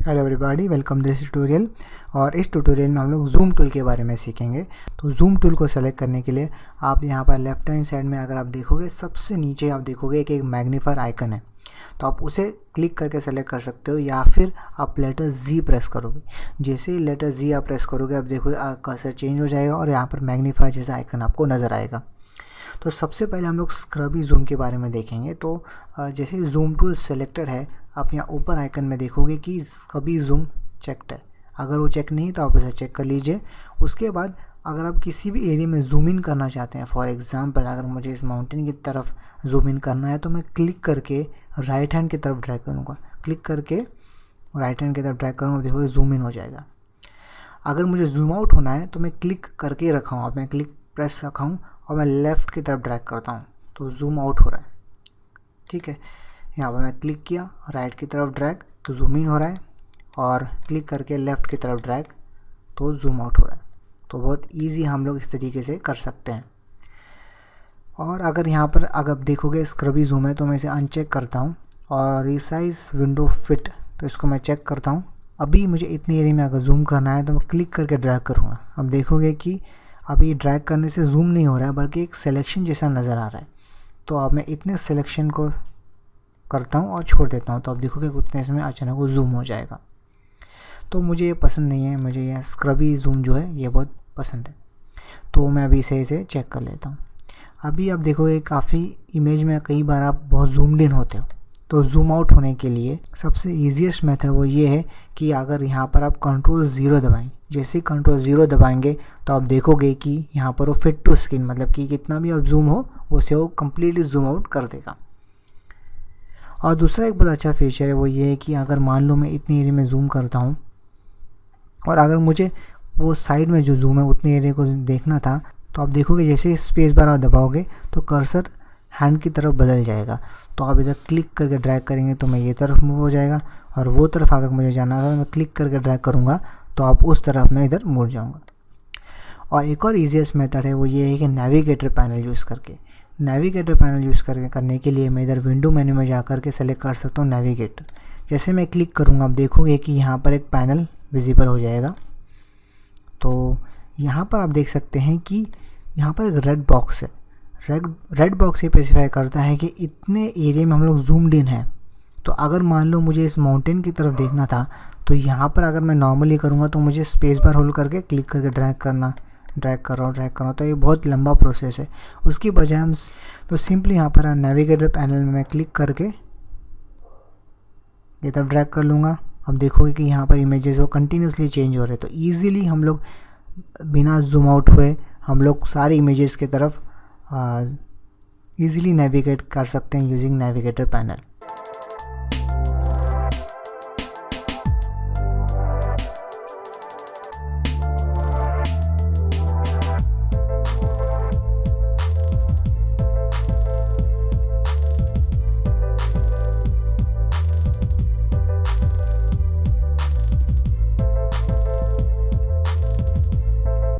Hello everybody, welcome this tutorial. और इस tutorial में हम लोग जूम टूल के बारे में सीखेंगे। तो जूम टूल को सेलेक्ट करने के लिए आप यहाँ पर लेफ्ट हैंड साइड में अगर आप देखोगे, सबसे नीचे आप देखोगे एक मैग्नीफायर आइकन है। तो आप उसे क्लिक करके सेलेक्ट कर सकते हो, या फिर आप लेटर जी प्रेस करोगे। जैसे ही लेटर जी आप प्रेस करोगे, आप देखोगे कर्सर चेंज हो जाएगा और यहाँ पर मैग्नीफायर जैसा आइकन आपको नज़र आएगा। तो सबसे पहले हम लोग स्क्रबी जूम के बारे में देखेंगे। तो जैसे जूम टूल सेलेक्टेड है, आप यहाँ ऊपर आइकन में देखोगे कि स्क्रबी जूम चेक्ड है। अगर वो चेक नहीं तो आप इसे चेक कर लीजिए। उसके बाद अगर आप किसी भी एरिया में जूम इन करना चाहते हैं, फॉर एग्जांपल अगर मुझे इस माउंटेन की तरफ जूम इन करना है, तो मैं क्लिक करके राइट हैंड की तरफ ड्रैग करूँगा। क्लिक करके राइट हैंड की तरफ ड्रैग करूँगा, देखोगे जूम इन हो जाएगा। अगर मुझे जूम आउट होना है तो मैं क्लिक करके रखा हूँ, मैं क्लिक प्रेस रखा हूँ और मैं लेफ़्ट की तरफ ड्रैग करता हूँ तो जूम आउट हो रहा है। ठीक है, यहाँ पर मैं क्लिक किया, राइट की तरफ ड्रैग तो जूम इन हो रहा है, और क्लिक करके लेफ़्ट की तरफ ड्रैग तो जूम आउट हो रहा है। तो बहुत इजी हम लोग इस तरीके से कर सकते हैं। और अगर यहाँ पर अगर देखोगे स्क्रबी जूम है, तो मैं इसे अनचेक करता हूँ और रिसाइज विंडो फिट, तो इसको मैं चेक करता हूँ। अभी मुझे इतनी एरिया में अगर जूम करना है तो मैं क्लिक करके ड्रैग करूँगा। अब देखोगे कि अभी ड्रैग करने से जूम नहीं हो रहा है, बल्कि एक सिलेक्शन जैसा नज़र आ रहा है। तो अब मैं इतने सिलेक्शन को करता हूँ और छोड़ देता हूँ, तो आप देखोगे उतने इसमें अचानक वो जूम हो जाएगा। तो मुझे ये पसंद नहीं है, मुझे ये स्क्रबी जूम जो है ये बहुत पसंद है। तो मैं अभी इसे चेक कर लेता हूँ। अभी आप देखोगे काफ़ी इमेज में कई बार आप बहुत जूम्ड इन होते हो। तो जूम आउट होने के लिए सबसे ईजीएस्ट मेथड वो ये है कि अगर यहाँ पर आप कंट्रोल 0 दबाएं, जैसे ही कंट्रोल 0 दबाएंगे तो आप देखोगे कि यहाँ पर वो फिट टू स्क्रीन, मतलब कि कितना भी आप जूम हो उसे वो कम्प्लीटली जूम आउट कर देगा। और दूसरा एक बहुत अच्छा फीचर है वो ये है कि अगर मान लो मैं इतनी एरिया में जूम करता हूँ और अगर मुझे वो साइड में जो जूम है उतने एरिया को देखना था, तो आप देखोगे जैसे स्पेस बार आप दबाओगे तो कर्सर हैंड की तरफ बदल जाएगा। तो आप इधर क्लिक करके ड्रैग करेंगे तो मैं ये तरफ मूव हो जाएगा, और वो तरफ अगर मुझे जाना था मैं क्लिक करके ड्रैग करूँगा तो आप उस तरफ मैं इधर मुड़ जाऊँगा। और एक और ईजीएस्ट मेथड है वो ये है कि नेविगेटर पैनल यूज़ करके। नेविगेटर पैनल यूज़ करने के लिए मैं इधर विंडो मेन्यू में जा कर के सेलेक्ट कर सकता हूँ नेविगेटर। जैसे मैं क्लिक करूँगा, आप देखोगे कि यहाँ पर एक पैनल विजिबल हो जाएगा। तो यहाँ पर आप देख सकते हैं कि यहाँ पर एक रेड बॉक्स है। रेड बॉक्स ये स्पेसिफाई करता है कि इतने एरिया में हम लोग जूम्ड इन हैं। तो अगर मान लो मुझे इस माउंटेन की तरफ देखना था, तो यहाँ पर अगर मैं नॉर्मली करूँगा तो मुझे स्पेस बार होल्ड करके क्लिक करके ड्रैग कर रहा हूँ, तो ये बहुत लंबा प्रोसेस है। उसकी बजाय हम तो सिंपली यहाँ पर नेविगेटर पैनल में मैं क्लिक करके ये तब ड्रैग कर लूँगा। अब देखोगे कि यहाँ पर इमेजेस वो कंटिन्यूसली चेंज हो रहे हैं। तो ईजिली हम लोग बिना जूम आउट हुए हम लोग सारी इमेजेस की तरफ ईजिली नेविगेट कर सकते हैं यूजिंग नेविगेटर पैनल।